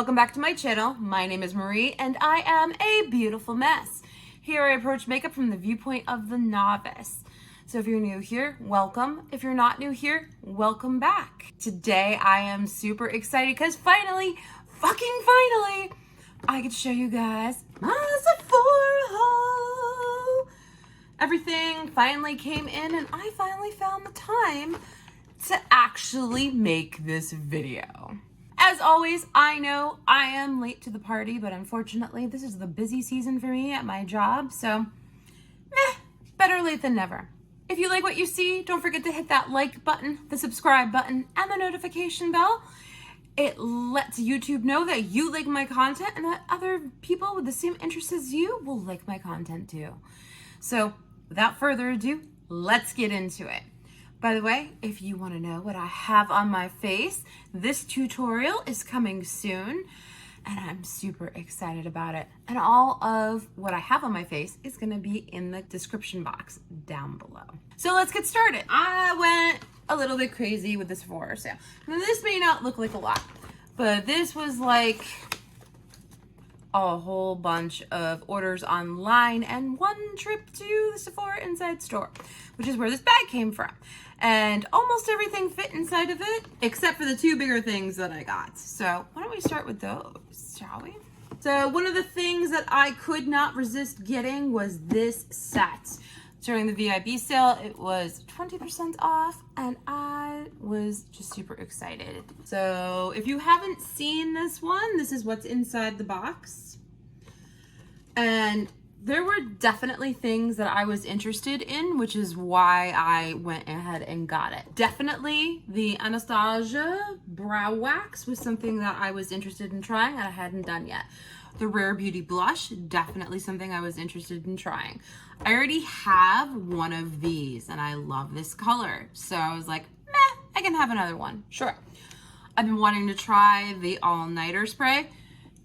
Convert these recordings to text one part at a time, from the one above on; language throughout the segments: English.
Welcome back to my channel. My name is Marie and I am a beautiful mess. Here I approach makeup from the viewpoint of the novice. So if you're new here, welcome. If you're not new here, welcome back. Today I am super excited because finally, I get to show you guys my Sephora haul. Everything finally came in and I finally found the time to actually make this video. As always, I know I am late to the party, but unfortunately, this is the busy season for me at my job, so better late than never. If you like what you see, don't forget to hit that like button, the subscribe button, and the notification bell. It lets YouTube know that you like my content and that other people with the same interests as you will like my content too. So without further ado, let's get into it. By the way, if you want to know what I have on my face, this tutorial is coming soon and I'm super excited about it. And all of what I have on my face is going to be in the description box down below. So let's get started. I went a little bit crazy with this Sephora sale. Now this may not look like a lot, but this was like a whole bunch of orders online and one trip to the Sephora inside store, which is where this bag came from. And almost everything fit inside of it, except for the two bigger things that I got. So why don't we start with those, shall we? So one of the things that I could not resist getting was this set. During the VIB sale, it was 20% off, and I was just super excited. So if you haven't seen this one, this is what's inside the box. And there were definitely things that I was interested in, which is why I went ahead and got it. Definitely the Anastasia brow wax was something that I was interested in trying that I hadn't done yet. The Rare Beauty blush, definitely something I was interested in trying. I already have one of these and I love this color. So I was like, I can have another one, sure. I've been wanting to try the all-nighter spray.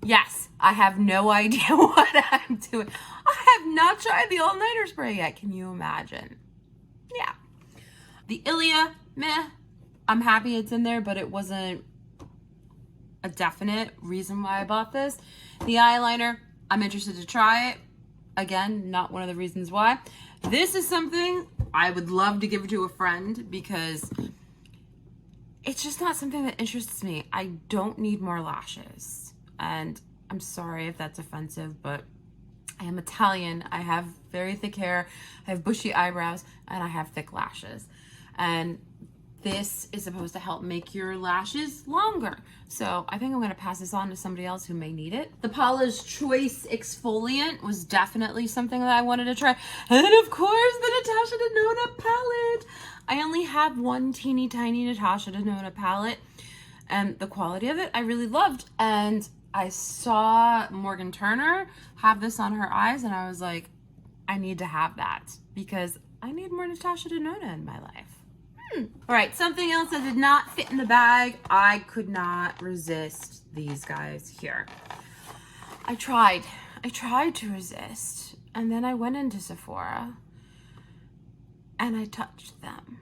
Yes, I have no idea what I'm doing. I have not tried the all-nighter spray yet. Can you imagine? Yeah. The Ilia, I'm happy it's in there, but it wasn't a definite reason why I bought this. The eyeliner, I'm interested to try it. Again, not one of the reasons why. This is something I would love to give to a friend because it's just not something that interests me. I don't need more lashes. And I'm sorry if that's offensive, but I am Italian. I have very thick hair, I have bushy eyebrows, and I have thick lashes. And this is supposed to help make your lashes longer. So I think I'm gonna pass this on to somebody else who may need it. The Paula's Choice exfoliant was definitely something that I wanted to try. And of course, the Natasha Denona palette. I only have one teeny tiny Natasha Denona palette, and the quality of it I really loved. And I saw Morgan Turner have this on her eyes and I was like, I need to have that because I need more Natasha Denona in my life. All right, something else that did not fit in the bag. I could not resist these guys here. I tried to resist, and then I went into Sephora and I touched them.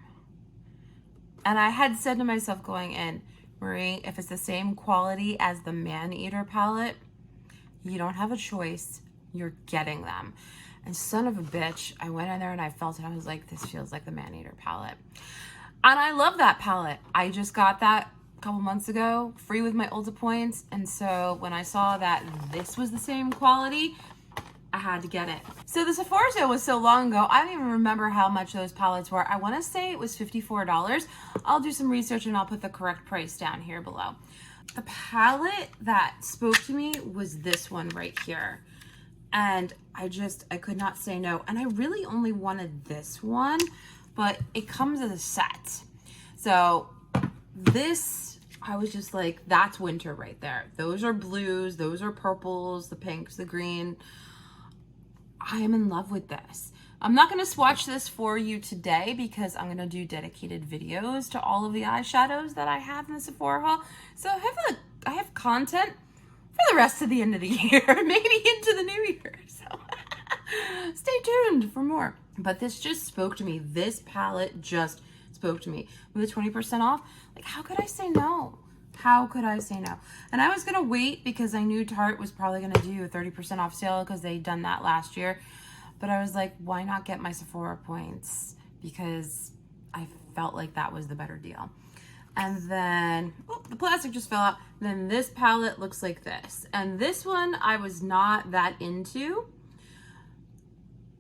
And I had said to myself going in, Marie, if it's the same quality as the Maneater palette, you don't have a choice. You're getting them. And son of a bitch, I went in there and I felt it. I was like, this feels like the Maneater palette. And I love that palette. I just got that a couple months ago, free with my Ulta points. And so when I saw that this was the same quality, I had to get it. So the Sephora sale was so long ago, I don't even remember how much those palettes were. I want to say it was $54. I'll do some research and I'll put the correct price down here below. The palette that spoke to me was this one right here. And I could not say no. And I really only wanted this one, but it comes as a set. So this, I was just like, that's winter right there. Those are blues, those are purples, the pinks, the green. I am in love with this. I'm not going to swatch this for you today because I'm going to do dedicated videos to all of the eyeshadows that I have in the Sephora haul. So I have content for the rest of the end of the year, maybe into the new year. So stay tuned for more. But this just spoke to me. This palette just spoke to me. With the 20% off, like how could I say no? How could I say no? And I was going to wait because I knew Tarte was probably going to do a 30% off sale because they'd done that last year. But I was like, why not get my Sephora points? Because I felt like that was the better deal. And then, oh, the plastic just fell out. Then this palette looks like this. And this one I was not that into.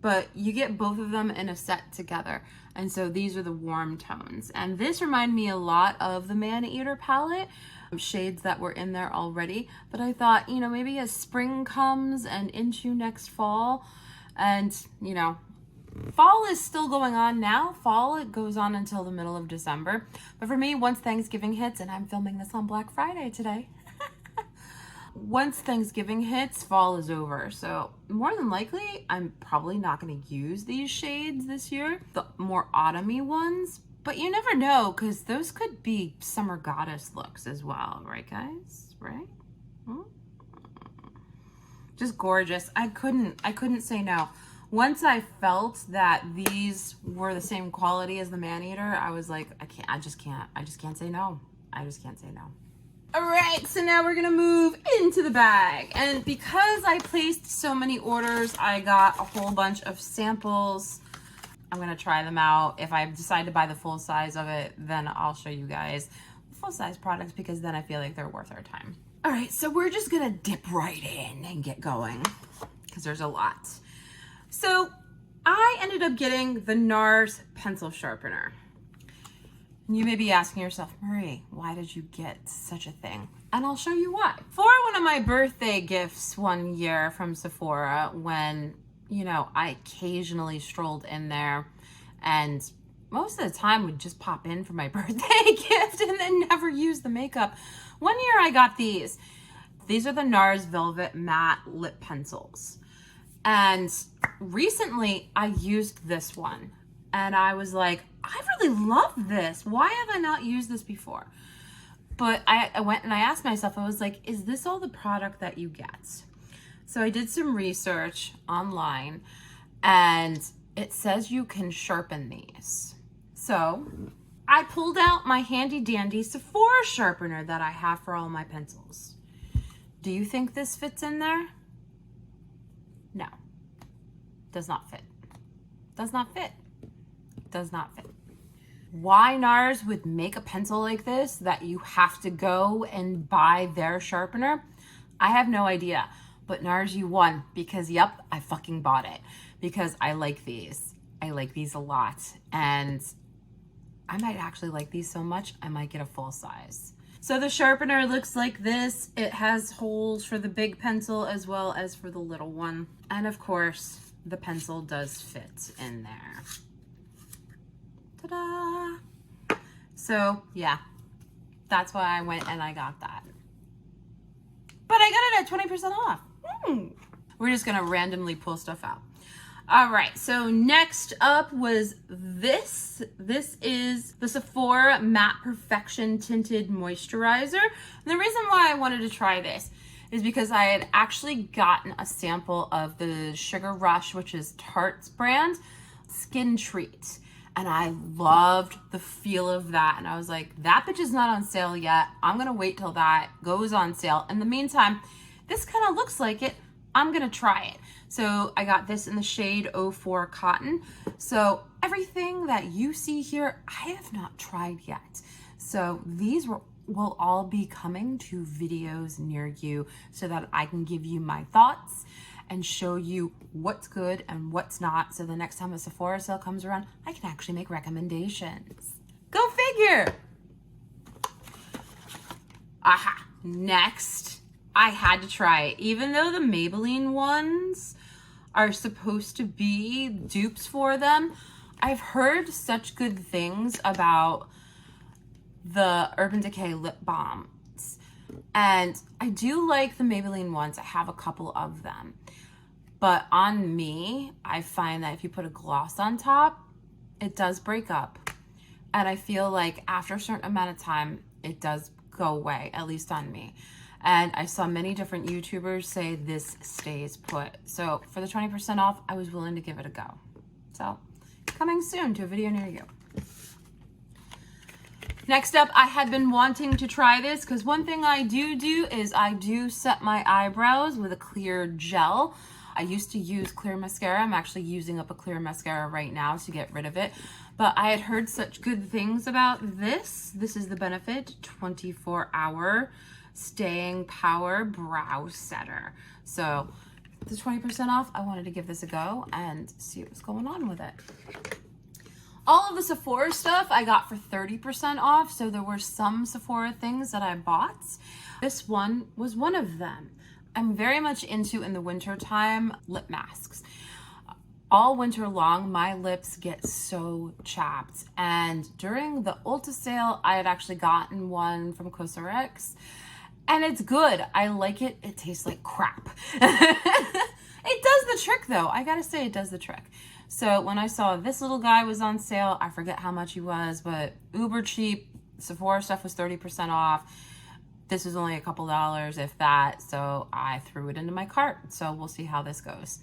But you get both of them in a set together. And so these are the warm tones. And this reminded me a lot of the Maneater palette, shades that were in there already. But I thought, you know, maybe as spring comes and into next fall, and, you know, fall is still going on now. Fall, it goes on until the middle of December. But for me, once Thanksgiving hits, and I'm filming this on Black Friday today, once Thanksgiving hits, fall is over. So more than likely, I'm probably not going to use these shades this year, the more autumny ones. But you never know, because those could be summer goddess looks as well, right, guys? Right? Just gorgeous. I couldn't say no. Once I felt that these were the same quality as the Maneater, I was like, I just can't say no. I just can't say no. All right, so now we're gonna move into the bag. And because I placed so many orders, I got a whole bunch of samples. I'm gonna try them out. If I decide to buy the full size of it, then I'll show you guys the full size products, because then I feel like they're worth our time. All right, so we're just gonna dip right in and get going because there's a lot. So I ended up getting the NARS pencil sharpener. You may be asking yourself, Marie, why did you get such a thing? And I'll show you why. For one of my birthday gifts one year from Sephora, when, you know, I occasionally strolled in there and most of the time would just pop in for my birthday gift and then never use the makeup. One year I got these. These are the NARS Velvet Matte Lip Pencils. And recently I used this one. And I was like, I really love this. Why have I not used this before? But I went and I asked myself, I was like, is this all the product that you get? So I did some research online and it says you can sharpen these. So I pulled out my handy dandy Sephora sharpener that I have for all my pencils. Do you think this fits in there? No. Does not fit. Does not fit. Does not fit. Why NARS would make a pencil like this that you have to go and buy their sharpener, I have no idea. But NARS, you won, because yep, I fucking bought it because I like these. I like these a lot, and I might actually like these so much I might get a full size. So the sharpener looks like this. It has holes for the big pencil as well as for the little one. And of course, the pencil does fit in there. Ta-da! So yeah, that's why I went and I got that. But I got it at 20% off. We're just gonna randomly pull stuff out. All right, so next up was this. This is the Sephora Matte Perfection Tinted Moisturizer. And the reason why I wanted to try this is because I had actually gotten a sample of the Sugar Rush, which is Tarte's brand, Skin Treat. And I loved the feel of that. And I was like, that bitch is not on sale yet. I'm gonna wait till that goes on sale. In the meantime, this kind of looks like it. I'm gonna try it. So I got this in the shade 04 Cotton. So everything that you see here, I have not tried yet. So these will all be coming to videos near you so that I can give you my thoughts and show you what's good and what's not. So the next time a Sephora sale comes around, I can actually make recommendations. Go figure. Aha, next, I had to try it. Even though the Maybelline ones are supposed to be dupes for them, I've heard such good things about the Urban Decay lip balms. And I do like the Maybelline ones. I have a couple of them. But on me, I find that if you put a gloss on top, it does break up. And I feel like after a certain amount of time, it does go away, at least on me. And I saw many different YouTubers say this stays put. So for the 20% off, I was willing to give it a go. So coming soon to a video near you. Next up, I had been wanting to try this because one thing I do is I do set my eyebrows with a clear gel. I used to use clear mascara. I'm actually using up a clear mascara right now to get rid of it. But I had heard such good things about this. This is the Benefit 24-hour staying power brow setter. So the 20% off, I wanted to give this a go and see what's going on with it. All of the Sephora stuff I got for 30% off, so there were some Sephora things that I bought. This one was one of them. I'm very much into, in the winter time, lip masks. All winter long, my lips get so chapped. And during the Ulta sale, I had actually gotten one from Cosrx, and it's good. I like it. It tastes like crap. It does the trick though. I gotta say, it does the trick. So when I saw this little guy was on sale, I forget how much he was, but uber cheap. Sephora stuff was 30% off. This was only a couple dollars, if that. So I threw it into my cart. So we'll see how this goes.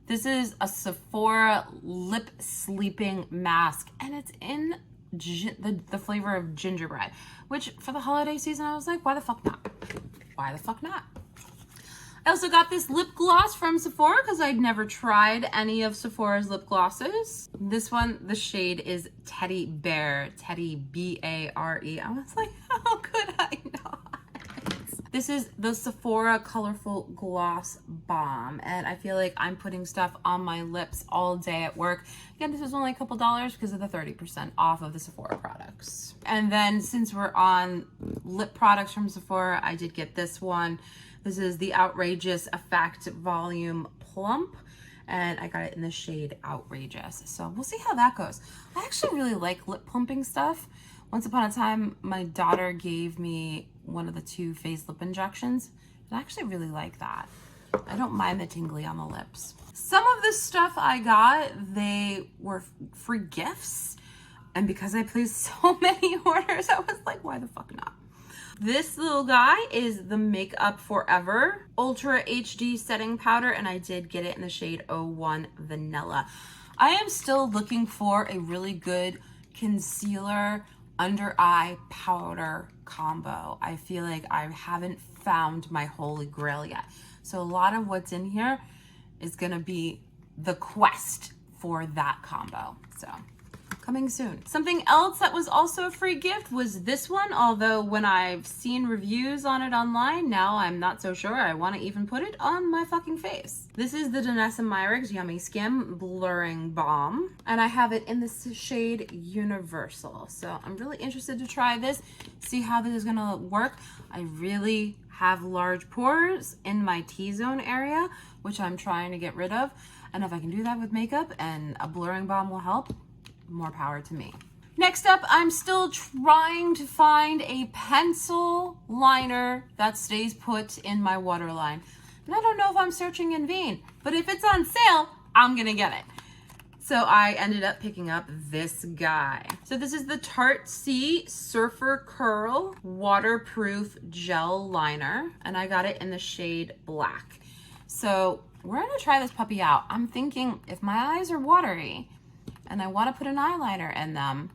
This is a Sephora lip sleeping mask, and it's in the flavor of gingerbread, which for the holiday season, I was like, why the fuck not? Why the fuck not? I also got this lip gloss from Sephora because I'd never tried any of Sephora's lip glosses. This one, the shade is Teddy Bear, Teddy B-A-R-E. I was like, how could I not? This is the Sephora Colorful Gloss Balm, and I feel like I'm putting stuff on my lips all day at work. Again, this was only a couple dollars because of the 30% off of the Sephora products. And then since we're on lip products from Sephora, I did get this one. This is the Outrageous Effect Volume Plump, and I got it in the shade Outrageous. So we'll see how that goes. I actually really like lip plumping stuff. Once upon a time, my daughter gave me one of the 2 phase lip injections, and I actually really like that. I don't mind the tingly on the lips. Some of the stuff I got, they were free gifts, and because I placed so many orders, I was like, why the fuck not? This little guy is the Makeup Forever Ultra HD Setting Powder, and I did get it in the shade 01 Vanilla. I am still looking for a really good concealer under eye powder combo. I feel like I haven't found my holy grail yet. So a lot of what's in here is gonna be the quest for that combo. So coming soon. Something else that was also a free gift was this one, although when I've seen reviews on it online, now I'm not so sure I want to even put it on my fucking face. This is the Danessa Myricks Yummy Skim Blurring Balm, and I have it in the shade Universal. So I'm really interested to try this, see how this is gonna work. I really have large pores in my T-zone area, which I'm trying to get rid of. And if I can do that with makeup and a blurring balm will help, more power to me. Next up, I'm still trying to find a pencil liner that stays put in my waterline. And I don't know if I'm searching in vain, but if it's on sale, I'm gonna get it. So I ended up picking up this guy. So this is the Tarte C Surfer Curl Waterproof Gel Liner, and I got it in the shade Black. So we're gonna try this puppy out. I'm thinking if my eyes are watery, and I want to put an eyeliner in them,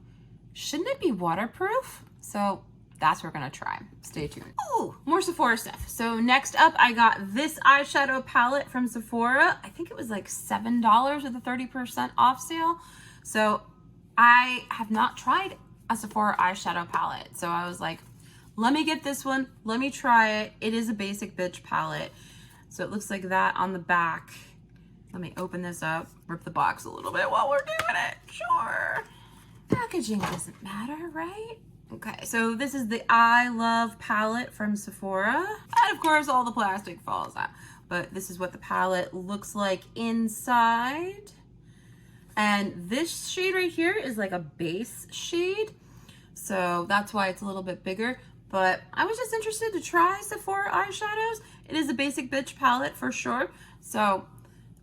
shouldn't it be waterproof? So that's what we're gonna try. Stay tuned. Ooh, more Sephora stuff. So next up, I got this eyeshadow palette from Sephora. I think it was like $7 with a 30% off sale. So I have not tried a Sephora eyeshadow palette. So I was like, let me get this one. Let me try it. It is a basic bitch palette. So it looks like that on the back. Let me open this up, rip the box a little bit while we're doing it. Sure. Packaging doesn't matter, right? Okay, so this is the I Love palette from Sephora. And of course, all the plastic falls out. But this is what the palette looks like inside. And this shade right here is like a base shade. So that's why it's a little bit bigger. But I was just interested to try Sephora eyeshadows. It is a basic bitch palette for sure. So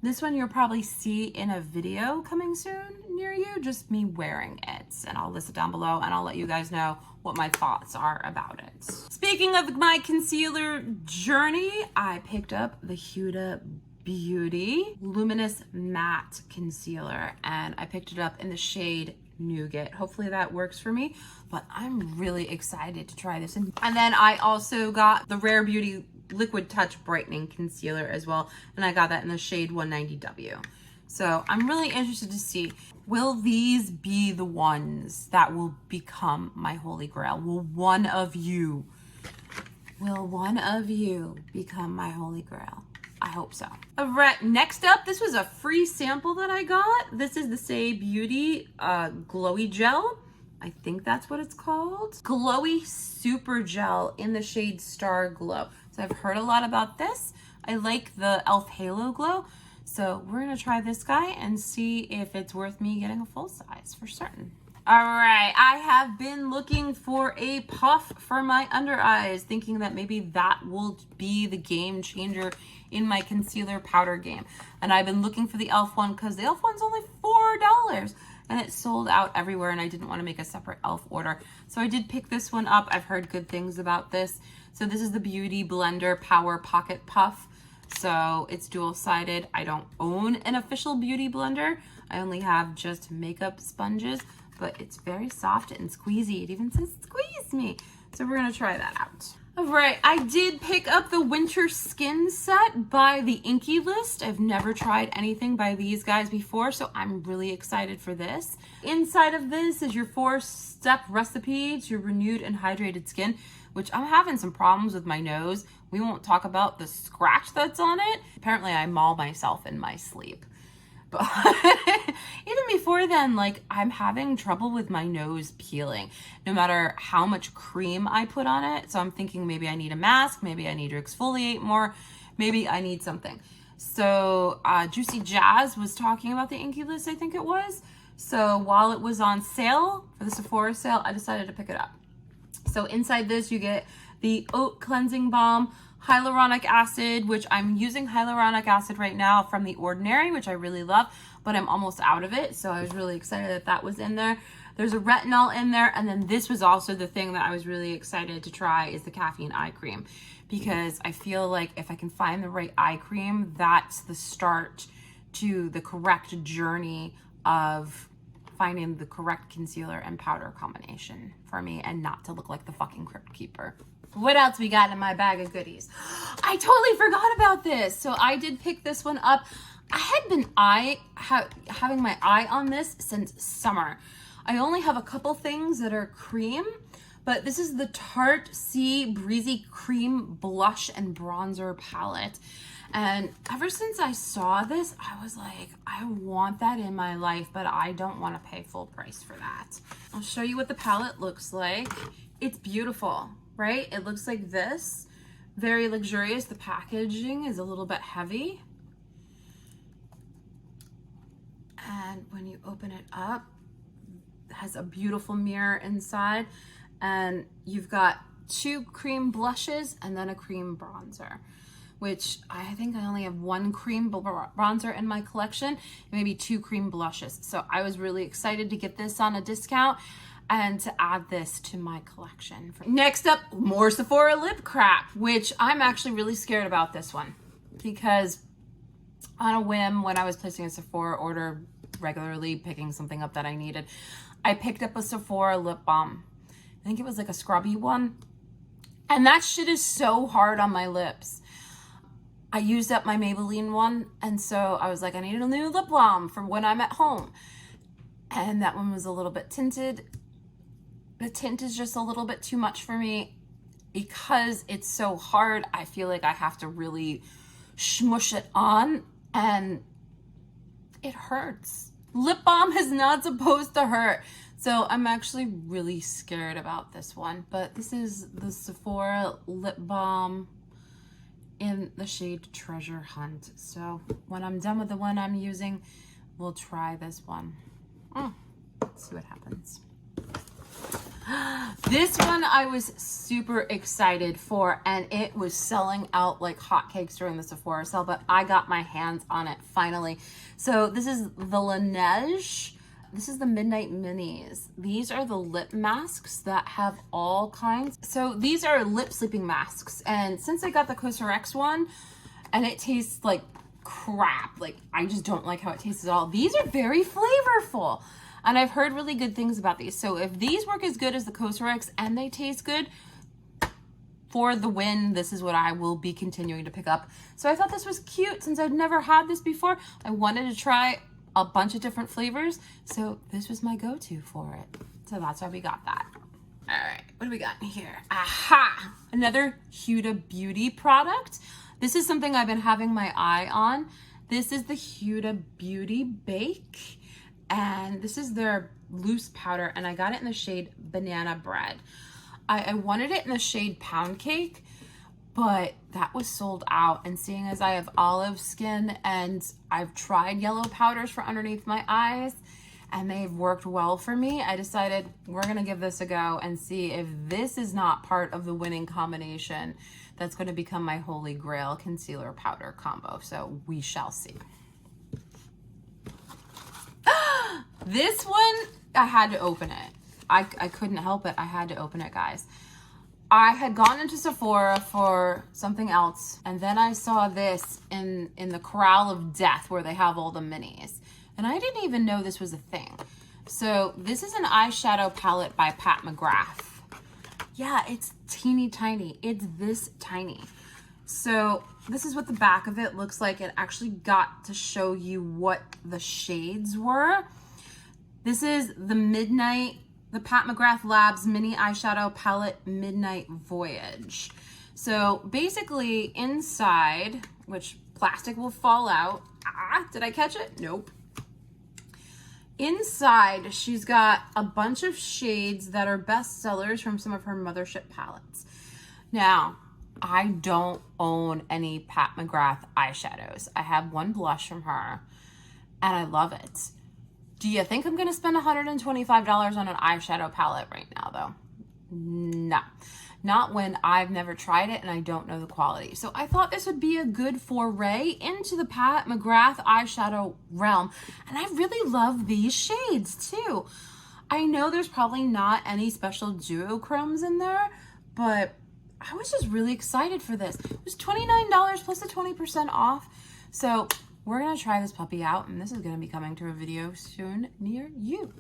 this one you'll probably see in a video coming soon near you, just me wearing it. And I'll list it down below and I'll let you guys know what my thoughts are about it. Speaking of my concealer journey, I picked up the Huda Beauty Luminous Matte Concealer, and I picked it up in the shade Nougat. Hopefully that works for me, but I'm really excited to try this. And then I also got the Rare Beauty Liquid Touch Brightening Concealer as well, and I got that in the shade 190W. So I'm really interested to see, will these be the ones that will become my holy grail? Will one of you become my holy grail? I hope so. All right, next up, this was a free sample that I got. This is the Say Beauty Glowy Gel. I think that's what it's called. Glowy Super Gel in the shade Star Glow. So I've heard a lot about this. I like the e.l.f. Halo Glow. So we're gonna try this guy and see if it's worth me getting a full size for certain. All right, I have been looking for a puff for my under eyes, thinking that maybe that will be the game changer in my concealer powder game. And I've been looking for the e.l.f. one because the e.l.f. one's only $4 and it sold out everywhere, and I didn't want to make a separate e.l.f. order. So I did pick this one up. I've heard good things about this. So this is the Beauty Blender Power Pocket Puff. So it's dual-sided. I don't own an official beauty blender. I only have just makeup sponges, but it's very soft and squeezy. It even says squeeze me. So we're gonna try that out. All right, I did pick up the Winter Skin Set by the Inky List. I've never tried anything by these guys before, so I'm really excited for this. Inside of this is your 4-step recipe to renewed and hydrated skin, which I'm having some problems with my nose. We won't talk about the scratch that's on it. Apparently I maul myself in my sleep. But even before then, like, I'm having trouble with my nose peeling, no matter how much cream I put on it. So I'm thinking maybe I need a mask, maybe I need to exfoliate more, maybe I need something. So Juicy Jazz was talking about the Inky List, I think it was. So while it was on sale, for the Sephora sale, I decided to pick it up. So inside this, you get the Oat Cleansing Balm, hyaluronic acid, which I'm using hyaluronic acid right now from The Ordinary, which I really love, but I'm almost out of it. So I was really excited that that was in there. There's a retinol in there. And then this was also the thing that I was really excited to try, is the caffeine eye cream, because I feel like if I can find the right eye cream, that's the start to the correct journey of finding the correct concealer and powder combination for me, and not to look like the fucking Crypt Keeper. What else we got in my bag of goodies? I totally forgot about this. So I did pick this one up. I had been having my eye on this since summer. I only have a couple things that are cream, but this is the Tarte Sea Breezy Cream Blush and Bronzer Palette. And ever since I saw this, I was like, I want that in my life, but I don't want to pay full price for that. I'll show you what the palette looks like. It's beautiful, right? It looks like this. Very luxurious. The packaging is a little bit heavy. And when you open it up, it has a beautiful mirror inside. And you've got 2 cream blushes and then a cream bronzer, which I think I only have 1 cream bronzer in my collection, maybe 2 cream blushes. So I was really excited to get this on a discount and to add this to my collection. Next up, more Sephora lip crap, which I'm actually really scared about this one, because on a whim, when I was placing a Sephora order regularly, picking something up that I needed, I picked up a Sephora lip balm. I think it was like a scrubby one. And that shit is so hard on my lips. I used up my Maybelline one, and so I was like, I need a new lip balm for when I'm at home. And that one was a little bit tinted. The tint is just a little bit too much for me. Because it's so hard, I feel like I have to really smush it on, and it hurts. Lip balm is not supposed to hurt. So I'm actually really scared about this one. But this is the Sephora lip balm in the shade Treasure Hunt. So when I'm done with the one I'm using, we'll try this one. Let's see what happens. This one I was super excited for, and it was selling out like hotcakes during the Sephora sale, but I got my hands on it finally. So this is the Laneige. This is the Midnight Minis. These are the lip masks that have all kinds. So these are lip sleeping masks. And since I got the CosRX one, and it tastes like crap, like I just don't like how it tastes at all. These are very flavorful. And I've heard really good things about these. So if these work as good as the Cosrx and they taste good, for the win, this is what I will be continuing to pick up. So I thought this was cute since I'd never had this before. I wanted to try a bunch of different flavors. So this was my go-to for it. So that's why we got that. All right, what do we got in here? Aha! Another Huda Beauty product. This is something I've been having my eye on. This is the Huda Beauty Bake. And this is their loose powder. And I got it in the shade Banana Bread. I wanted it in the shade Pound Cake, but that was sold out. And seeing as I have olive skin and I've tried yellow powders for underneath my eyes and they've worked well for me, I decided we're gonna give this a go and see if this is not part of the winning combination that's gonna become my holy grail concealer powder combo. So we shall see. This one, I had to open it. I couldn't help it. I had to open it, guys. I had gone into Sephora for something else, and then I saw this in the Corral of Death where they have all the minis. And I didn't even know this was a thing. So this is an eyeshadow palette by Pat McGrath. Yeah, it's teeny tiny. It's this tiny. So this is what the back of it looks like. It actually got to show you what the shades were. This is the Pat McGrath Labs Mini Eyeshadow Palette Midnight Voyage. So basically inside, which plastic will fall out. Ah, did I catch it? Nope. Inside, she's got a bunch of shades that are bestsellers from some of her Mothership palettes. Now, I don't own any Pat McGrath eyeshadows. I have one blush from her, and I love it. Do you think I'm going to spend $125 on an eyeshadow palette right now, though? No. Not when I've never tried it and I don't know the quality. So I thought this would be a good foray into the Pat McGrath eyeshadow realm. And I really love these shades, too. I know there's probably not any special duochromes in there, but I was just really excited for this. It was $29 plus the 20% off. So we're gonna try this puppy out, and this is gonna be coming to a video soon near you.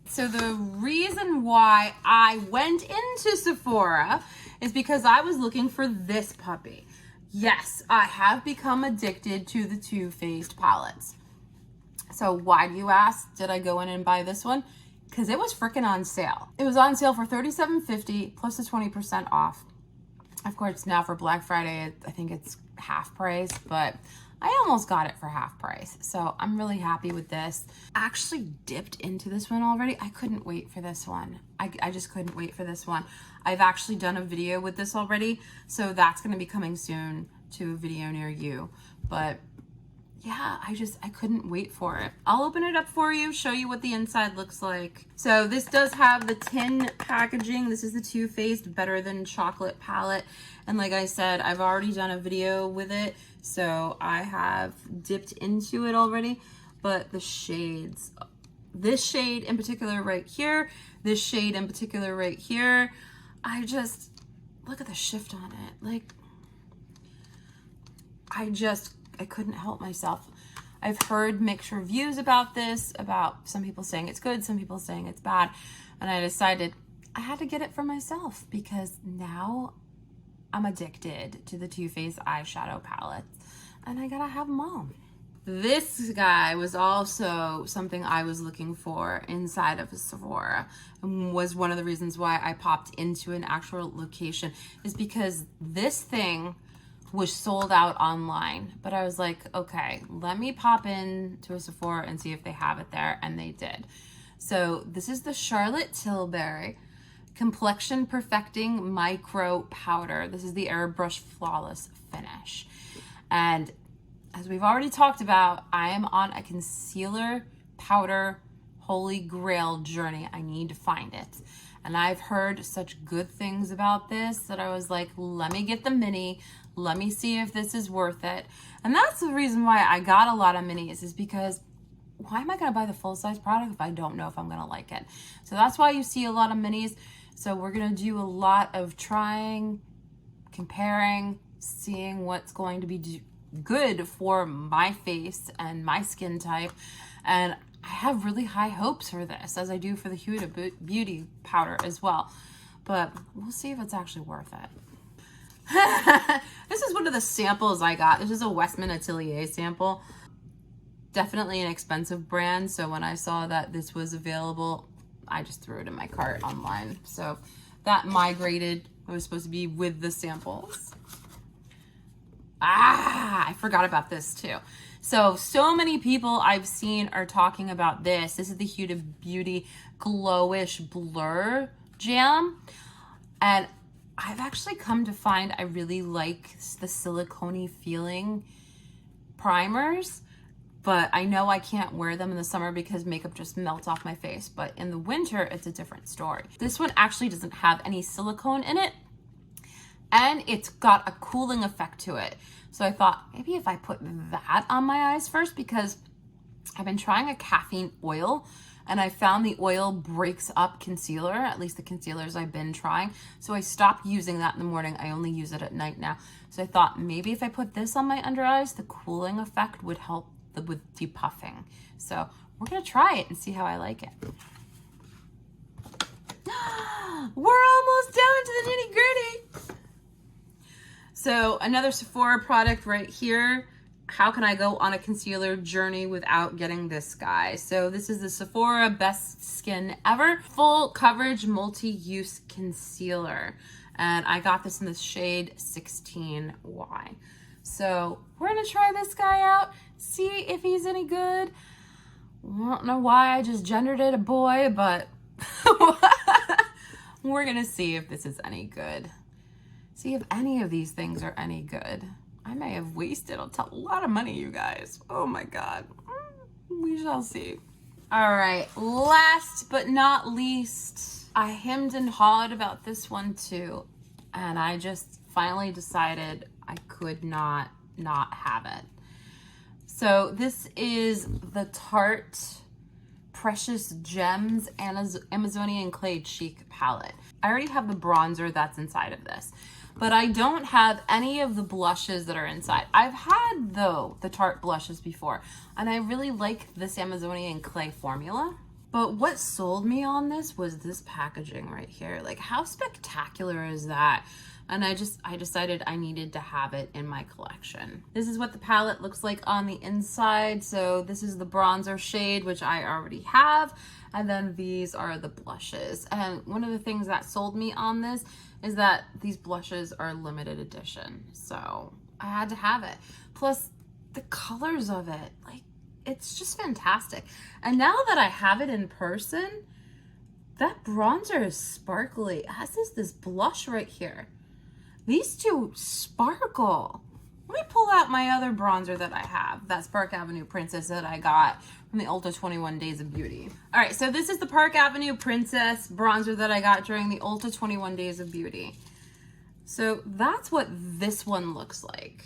So the reason why I went into Sephora is because I was looking for this puppy. Yes, I have become addicted to the Too Faced palettes. So why do you ask? Did I go in and buy this one? Because it was freaking on sale. It was on sale for $37.50 plus the 20% off. Of course, now for Black Friday, I think it's half price, but I almost got it for half price. So I'm really happy with this. I actually dipped into this one already. I couldn't wait for this one. I just couldn't wait for this one. I've actually done a video with this already. So that's gonna be coming soon to a video near you. But yeah, I couldn't wait for it. I'll open it up for you, show you what the inside looks like. So this does have the tin packaging. This is the Too Faced Better Than Chocolate palette. And like I said, I've already done a video with it. So I have dipped into it already, but the shades, this shade in particular right here, this shade in particular right here, I just, look at the shift on it. Like, I couldn't help myself. I've heard mixed reviews about this, about some people saying it's good, some people saying it's bad. And I decided I had to get it for myself because now I'm addicted to the Too Faced eyeshadow palettes and I gotta have them all. This guy was also something I was looking for inside of a Sephora, and was one of the reasons why I popped into an actual location, is because this thing was sold out online. But I was like, okay, let me pop in to a Sephora and see if they have it there, and they did. So this is the Charlotte Tilbury Complexion Perfecting Micro Powder. This is the Airbrush Flawless Finish. And as we've already talked about, I am on a concealer powder holy grail journey. I need to find it. And I've heard such good things about this that I was like, let me get the mini. Let me see if this is worth it. And that's the reason why I got a lot of minis, is because why am I going to buy the full size product if I don't know if I'm going to like it? So that's why you see a lot of minis. So we're going to do a lot of trying, comparing, seeing what's going to be good for my face and my skin type. And I have really high hopes for this, as I do for the Huda Beauty powder as well. But we'll see if it's actually worth it. This is one of the samples I got. This is a Westman Atelier sample. Definitely an expensive brand, so when I saw that this was available, I just threw it in my cart online. So that migrated. It was supposed to be with the samples. I forgot about this too. So many people I've seen are talking about this. This is the Huda Beauty Glowish Blur Jam. And I've actually come to find I really like the silicone-y feeling primers. But I know I can't wear them in the summer because makeup just melts off my face. But in the winter, it's a different story. This one actually doesn't have any silicone in it. And it's got a cooling effect to it. So I thought maybe if I put that on my eyes first, because I've been trying a caffeine oil and I found the oil breaks up concealer, at least the concealers I've been trying. So I stopped using that in the morning. I only use it at night now. So I thought maybe if I put this on my under eyes, the cooling effect would help with depuffing. So we're gonna try it and see how I like it. We're almost down to the nitty gritty. So another Sephora product right here. How can I go on a concealer journey without getting this guy? So this is the Sephora Best Skin Ever Full Coverage Multi-Use Concealer. And I got this in the shade 16Y. So we're gonna try this guy out, see if he's any good. I don't know why I just gendered it a boy, but we're gonna see if this is any good. See if any of these things are any good. I may have wasted a lot of money, you guys. Oh my God. We shall see. All right, last but not least, I hemmed and hawed about this one too. And I just finally decided I could not have it. So this is the Tarte Precious Gems Amazonian Clay Cheek Palette. I already have the bronzer that's inside of this, but I don't have any of the blushes that are inside. I've had, though, the Tarte blushes before, and I really like this Amazonian Clay formula. But what sold me on this was this packaging right here. Like, how spectacular is that? And I decided I needed to have it in my collection. This is what the palette looks like on the inside. So this is the bronzer shade, which I already have. And then these are the blushes. And one of the things that sold me on this is that these blushes are limited edition. So I had to have it. Plus the colors of it, like, it's just fantastic. And now that I have it in person, that bronzer is sparkly. It has this blush right here. These two sparkle. Let me pull out my other bronzer that I have, that's Park Avenue Princess that I got from the Ulta 21 Days of Beauty. All right, so this is the Park Avenue Princess bronzer that I got during the Ulta 21 Days of Beauty. So that's what this one looks like.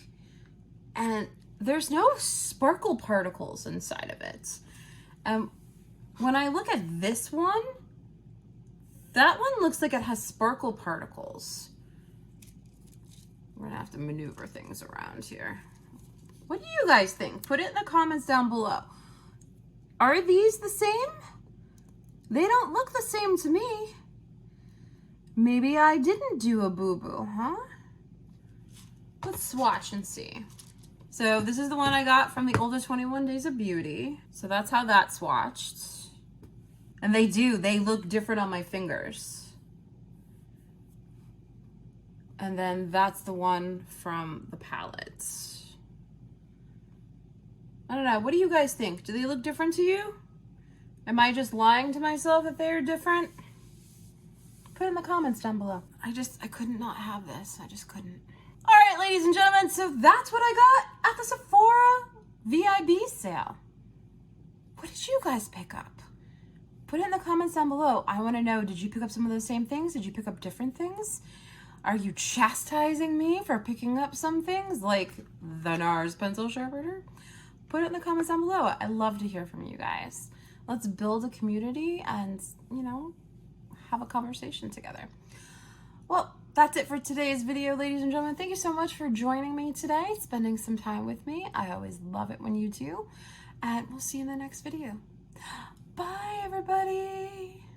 And there's no sparkle particles inside of it. When I look at this one, that one looks like it has sparkle particles. We're gonna have to maneuver things around here. What do you guys think? Put it in the comments down below. Are these the same? They don't look the same to me. Maybe I didn't do a boo-boo, huh? Let's swatch and see. So this is the one I got from the Ulta 21 Days of Beauty. So that's how that swatched. And they look different on my fingers. And then that's the one from the palette. I don't know, what do you guys think? Do they look different to you? Am I just lying to myself if they're different? Put it in the comments down below. I couldn't not have this. I just couldn't. All right, ladies and gentlemen, so that's what I got at the Sephora VIB sale. What did you guys pick up? Put it in the comments down below. I want to know, did you pick up some of those same things? Did you pick up different things? Are you chastising me for picking up some things like the NARS pencil sharpener? Put it in the comments down below. I love to hear from you guys. Let's build a community and, you know, have a conversation together. Well, that's it for today's video, ladies and gentlemen. Thank you so much for joining me today, spending some time with me. I always love it when you do. And we'll see you in the next video. Bye, everybody.